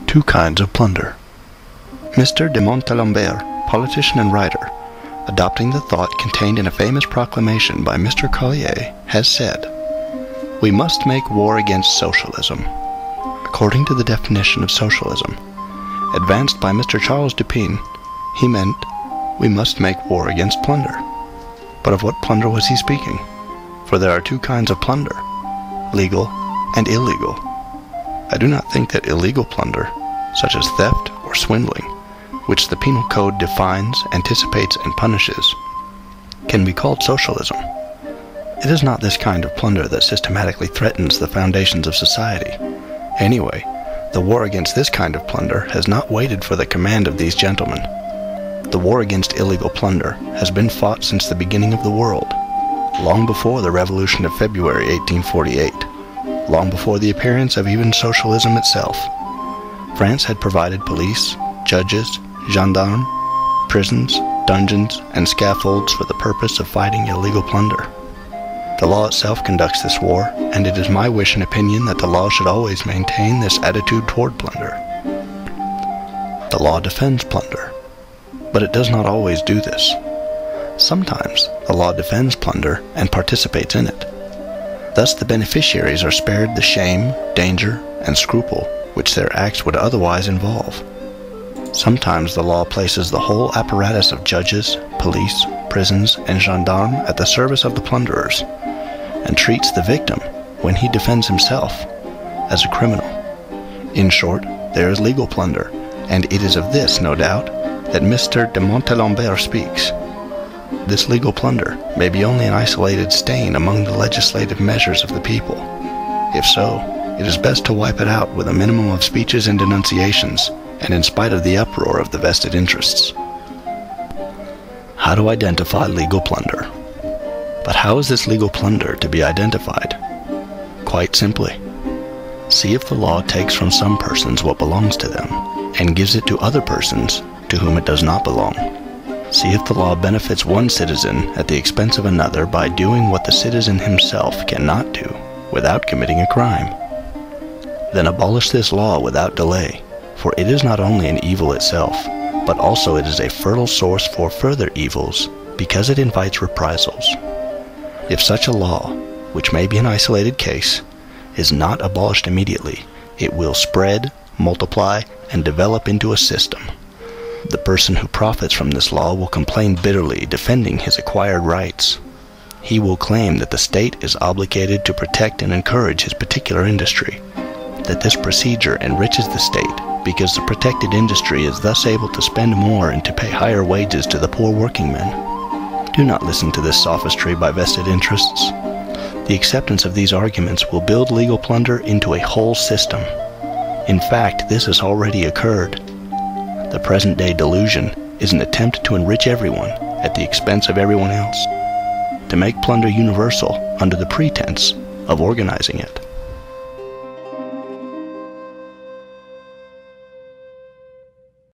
Two kinds of plunder. Mr. de Montalembert, politician and writer, adopting the thought contained in a famous proclamation by Mr. Collier, has said, "We must make war against socialism." According to the definition of socialism, advanced by Mr. Charles Dupin, he meant, we must make war against plunder. But of what plunder was he speaking? For there are two kinds of plunder, legal and illegal. I do not think that illegal plunder, such as theft or swindling, which the penal code defines, anticipates, and punishes, can be called socialism. It is not this kind of plunder that systematically threatens the foundations of society. Anyway, the war against this kind of plunder has not waited for the command of these gentlemen. The war against illegal plunder has been fought since the beginning of the world, long before the Revolution of February 1848, long before the appearance of even socialism itself. France had provided police, judges, gendarmes, prisons, dungeons, and scaffolds for the purpose of fighting illegal plunder. The law itself conducts this war, and it is my wish and opinion that the law should always maintain this attitude toward plunder. The law defends plunder, but it does not always do this. Sometimes the law defends plunder and participates in it. Thus the beneficiaries are spared the shame, danger, and scruple which their acts would otherwise involve. Sometimes the law places the whole apparatus of judges, police, prisons, and gendarmes at the service of the plunderers, and treats the victim, when he defends himself, as a criminal. In short, there is legal plunder, and it is of this, no doubt, that Mr. de Montalembert speaks. This legal plunder may be only an isolated stain among the legislative measures of the people. If so, it is best to wipe it out with a minimum of speeches and denunciations, and in spite of the uproar of the vested interests. How to identify legal plunder? But how is this legal plunder to be identified? Quite simply. See if the law takes from some persons what belongs to them, and gives it to other persons to whom it does not belong. See if the law benefits one citizen at the expense of another by doing what the citizen himself cannot do without committing a crime. Then abolish this law without delay, for it is not only an evil itself, but also it is a fertile source for further evils, because it invites reprisals. If such a law, which may be an isolated case, is not abolished immediately, it will spread, multiply, and develop into a system. The person who profits from this law will complain bitterly, defending his acquired rights. He will claim that the state is obligated to protect and encourage his particular industry, that this procedure enriches the state because the protected industry is thus able to spend more and to pay higher wages to the poor working men. Do not listen to this sophistry by vested interests. The acceptance of these arguments will build legal plunder into a whole system. In fact, this has already occurred. The present-day delusion is an attempt to enrich everyone at the expense of everyone else, to make plunder universal under the pretense of organizing it.